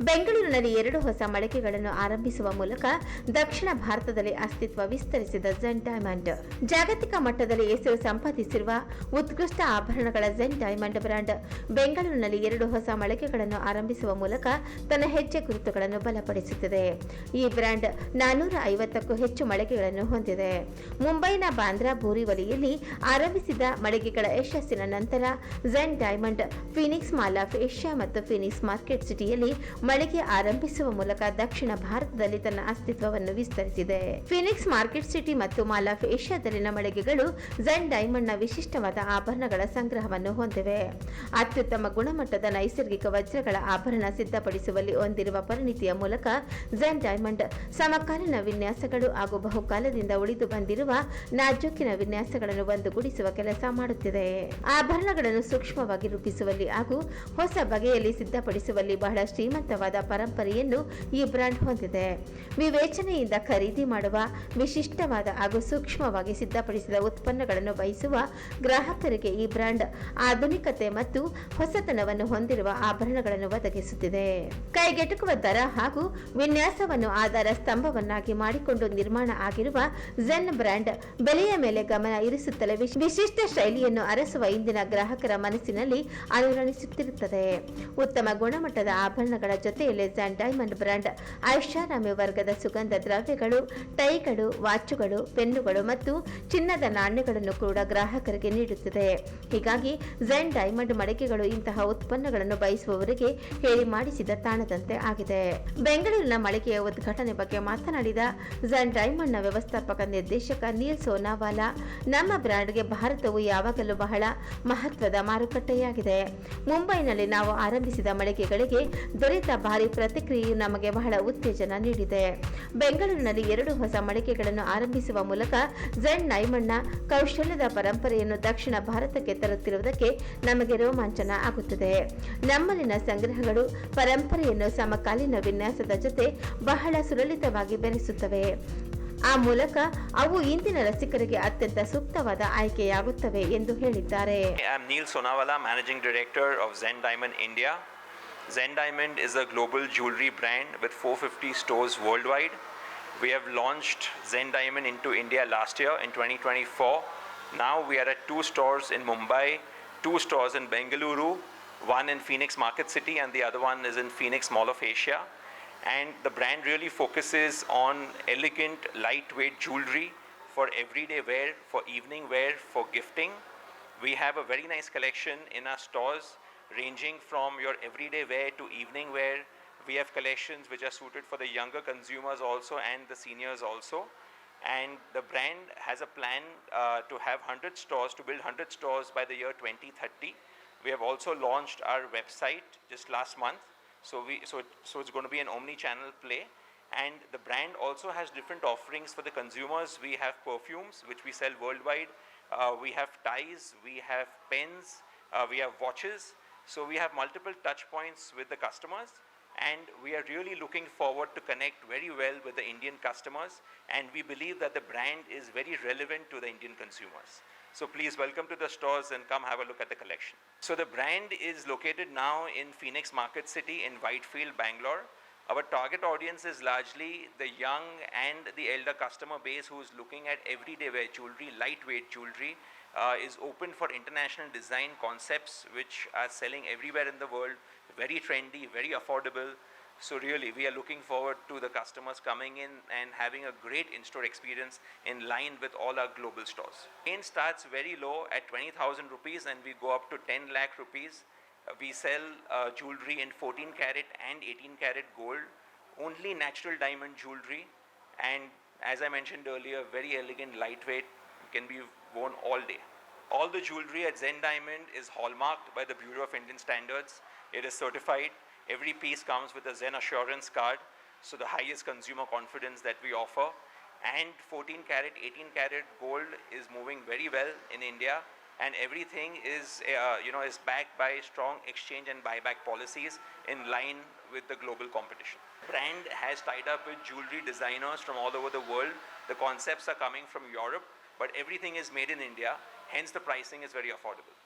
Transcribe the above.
ಬೆಂಗಳೂರಿನಲ್ಲಿ 2 ಹೊಸ ಮಳಿಗೆಗಳನ್ನು ಆರಂಭಿಸುವ ಮೂಲಕ ದಕ್ಷಿಣ ಭಾರತದಲ್ಲಿ ಅಸ್ತಿತ್ವ ವಿಸ್ತರಿಸಿದ ಝೆನ್ ಡೈಮಂಡ್ ಜಾಗತಿಕ ಮಟ್ಟದಲ್ಲಿ ಹೆಸರು ಸಂಪಾದಿಸಿರುವ ಉತ್ಕೃಷ್ಟ ಆಭರಣಗಳ ಝೆನ್ ಡೈಮಂಡ್ ಬ್ರ್ಯಾಂಡ್ ಬೆಂಗಳೂರಿನಲ್ಲಿ 2 ಹೊಸ ಮಳಿಗೆಗಳನ್ನು ಆರಂಭಿಸುವ ಮೂಲಕ ತನ್ನ ಹೆಜ್ಜೆ ಗುರುತುಗಳನ್ನು ಬಲಪಡಿಸುತ್ತಿದೆ. ಈ ಬ್ರ್ಯಾಂಡ್ 450ಕ್ಕೂ ಹೆಚ್ಚು ಮಳಿಗೆಗಳನ್ನು ಹೊಂದಿದೆ. ಮುಂಬೈನ ಬಾಂದ್ರಾ ಬೋರಿವಲಿಯಲ್ಲಿ ಆರಂಭಿಸಿದ ಮಳಿಗೆಗಳ ಯಶಸ್ಸಿನ ನಂತರ Zen diamond Phoenix mall of Asia ಮತ್ತು ಫೀನಿಕ್ಸ್ ಮಾರ್ಕೆಟ್ ಸಿಟಿಯಲ್ಲಿ ಮಳಿಗೆ ಆರಂಭಿಸುವ ಮೂಲಕ ದಕ್ಷಿಣ ಭಾರತದಲ್ಲಿ ತನ್ನ ಅಸ್ತಿತ್ವವನ್ನು ವಿಸ್ತರಿಸಿದೆ. ಫೀನಿಕ್ಸ್ ಮಾರ್ಕೆಟ್ ಸಿಟಿ ಮತ್ತು ಮಾಲ್ ಆಫ್ ಏಷ್ಯಾದಲ್ಲಿನ ಮಳಿಗೆಗಳು ಝೆನ್ ಡೈಮಂಡ್ನ ವಿಶಿಷ್ಟವಾದ ಆಭರಣಗಳ ಸಂಗ್ರಹವನ್ನು ಹೊಂದಿವೆ. ಅತ್ಯುತ್ತಮ ಗುಣಮಟ್ಟದ ನೈಸರ್ಗಿಕ ವಜ್ರಗಳ ಆಭರಣ ಸಿದ್ಧಪಡಿಸುವಲ್ಲಿ ಹೊಂದಿರುವ ಪರಿಣಿತಿಯ ಮೂಲಕ ಝೆನ್ ಡೈಮಂಡ್ ಸಮಕಾಲೀನ ವಿನ್ಯಾಸಗಳು ಹಾಗೂ ಬಹುಕಾಲದಿಂದ ಉಳಿದು ಬಂದಿರುವ ನಾಜೂಕಿನ ವಿನ್ಯಾಸಗಳನ್ನು ಒಂದುಗೂಡಿಸುವ ಕೆಲಸ ಮಾಡುತ್ತಿದೆ. ಆಭರಣಗಳನ್ನು ಸೂಕ್ಷ್ಮವಾಗಿ ರೂಪಿಸುವಲ್ಲಿ ಹಾಗೂ ಹೊಸ ಬಗೆಯಲ್ಲಿ ಸಿದ್ಧಪಡಿಸುವಲ್ಲಿ ಬಹಳ ಶ್ರೀಮಂತವಾದ ಪರಂಪರೆಯನ್ನು ಈ ಬ್ರ್ಯಾಂಡ್ ಹೊಂದಿದೆ. ವಿವೇಚನೆಯಿಂದ ಖರೀದಿ ಮಾಡುವ, ವಿಶಿಷ್ಟವಾದ ಹಾಗೂ ಸೂಕ್ಷ್ಮವಾಗಿ ಸಿದ್ಧಪಡಿಸಿದ ಉತ್ಪನ್ನಗಳನ್ನು ಬಯಸುವ ಗ್ರಾಹಕರಿಗೆ ಈ ಬ್ರ್ಯಾಂಡ್ ಆಧುನಿಕತೆ ಮತ್ತು ಹೊಸತನವನ್ನು ಹೊಂದಿರುವ ಆಭರಣಗಳನ್ನು ಒದಗಿಸುತ್ತಿದೆ. ಕೈಗೆಟುಕುವ ದರ ಹಾಗೂ ವಿನ್ಯಾಸವನ್ನು ಆಧಾರ ಸ್ತಂಭವನ್ನಾಗಿ ಮಾಡಿಕೊಂಡು ನಿರ್ಮಾಣ ಆಗಿರುವ ಝೆನ್ ಬ್ರ್ಯಾಂಡ್ ಬೆಲೆಯ ಮೇಲೆ ಗಮನ ಇರಿಸುತ್ತಲೇ ವಿಶಿಷ್ಟ ಶೈಲಿಯನ್ನು ಅರಸುವ ಇಂದಿನ ಗ್ರಾಹಕರ ಮನಸ್ಸಿನಲ್ಲಿ ಅನುರಣಿಸುತ್ತಿರುತ್ತದೆ. ಉತ್ತಮ ಗುಣಮಟ್ಟದ ಆಭರಣಗಳ ಜೊತೆಯಲ್ಲಿ ಝೆನ್ ಡೈಮಂಡ್ ಬ್ರ್ಯಾಂಡ್ ಐಷಾರಾಮಿ ವರ್ಗದ ಸುಗಂಧ ದ್ರವ್ಯಗಳು, ಟೈಗಳು, ವಾಚುಗಳು, ಪೆನ್ನುಗಳು ಮತ್ತು ಚಿನ್ನದ ನಾಣ್ಯಗಳನ್ನು ಕೂಡ ಗ್ರಾಹಕರಿಗೆ ನೀಡುತ್ತದೆ. ಹೀಗಾಗಿ ಝೆನ್ ಡೈಮಂಡ್ ಮಳಿಗೆಗಳು ಇಂತಹ ಉತ್ಪನ್ನಗಳನ್ನು ಬಯಸುವವರಿಗೆ ಹೇಳಿ ಮಾಡಿಸಿದ ತಾಣದಂತೆ ಆಗಿದೆ. ಬೆಂಗಳೂರಿನ ಮಳಿಗೆಯ ಉದ್ಘಾಟನೆ ಬಗ್ಗೆ ಮಾತನಾಡಿದ ಝೆನ್ ಡೈಮಂಡ್ನ ವ್ಯವಸ್ಥಾಪಕ ನಿರ್ದೇಶಕ ನೀಲ್ ಸೋನಾವಾಲಾ, ನಮ್ಮ ಬ್ರ್ಯಾಂಡ್ಗೆ ಭಾರತವು ಯಾವಾಗಲೂ ಬಹಳ ಮಹತ್ವದ ಮಾರುಕಟ್ಟೆಯಾಗಿದೆ. ಮುಂಬೈನಲ್ಲಿ ನಾವು ಆರಂಭಿಸಿದ ಮಳಿಗೆಗಳಿಗೆ ದೊರೆತ ಭಾರಿ ಪ್ರತಿಕ್ರಿಯೆಯು ನಮಗೆ ಬಹಳ ಉತ್ತೇಜನ ನೀಡಿದೆ. ಬೆಂಗಳೂರಿನಲ್ಲಿ 2 ಹೊಸ ಮಳಿಗೆಗಳನ್ನು ಆರಂಭಿಸುವ ಮೂಲಕ ಝೆನ್ ಡೈಮಂಡ್ನ ಕೌಶಲ್ಯದ ಪರಂಪರೆಯನ್ನು ದಕ್ಷಿಣ ಭಾರತಕ್ಕೆ ತರುತ್ತಿರುವುದಕ್ಕೆ ನಮಗೆ ರೋಮಾಂಚನ ಆಗುತ್ತದೆ. ನಮ್ಮಲ್ಲಿನ ಸಂಗ್ರಹಗಳು ಪರಂಪರೆಯನ್ನು ಸಮಕಾಲೀನ ವಿನ್ಯಾಸದ ಜೊತೆ ಬಹಳ ಸುಲಲಿತವಾಗಿ ಬೆರೆಸುತ್ತವೆ. ಆ ಮೂಲಕ ಅವು ಇಂದಿನ ರಸಿಕರಿಗೆ ಅತ್ಯಂತ ಸೂಕ್ತವಾದ ಆಯ್ಕೆಯಾಗುತ್ತವೆ ಎಂದು ಹೇಳಿದ್ದಾರೆ. I am Neil Sonawala, Managing Director of Zen Diamond India. Zen Diamond is a global jewelry brand with 450 stores worldwide. We have launched Zen Diamond into India last year in 2024. Now we are at 2 stores in Mumbai, 2 stores in Bengaluru, one in Phoenix Market City and the other one is in Phoenix Mall of Asia. And the brand really focuses on elegant, lightweight jewelry for everyday wear, for evening wear, for gifting. We have a very nice collection in our stores ranging from your everyday wear to evening wear. We have collections which are suited for the younger consumers also and the seniors also. And the brand has a plan to have 100 stores, to build 100 stores by the year 2030. We have also launched our website just last month. So it's going to be an omni-channel play, and the brand also has different offerings for the consumers. We have perfumes which we sell worldwide. We have ties, we have pens, we have watches. So we have multiple touch points with the customers, and we are really looking forward to connect very well with the Indian customers, and we believe that the brand is very relevant to the Indian consumers. So please welcome to the stores and come have a look at the collection. So the brand is located now in Phoenix Market City in Whitefield, Bangalore. Our target audience is largely the young and the elder customer base who is looking at everyday wear jewelry, lightweight jewelry, is open for international design concepts which are selling everywhere in the world, very trendy, very affordable. So really, we are looking forward to the customers coming in and having a great in-store experience in line with all our global stores. Range starts very low at 20,000 rupees and we go up to 10 lakh rupees. We sell jewelry in 14 karat and 18 karat gold, only natural diamond jewelry, and as I mentioned earlier, very elegant, lightweight, can be worn all day. All the jewelry at Zen Diamond is hallmarked by the Bureau of Indian Standards. It is certified. Every piece comes with a Zen Assurance card, so the highest consumer confidence that we offer. And 14 karat, 18 karat gold is moving very well in India, and everything is is backed by strong exchange and buyback policies in line with the global competition. Brand has tied up with jewelry designers from all over the world. The concepts are coming from Europe, but everything is made in India, hence the pricing is very affordable.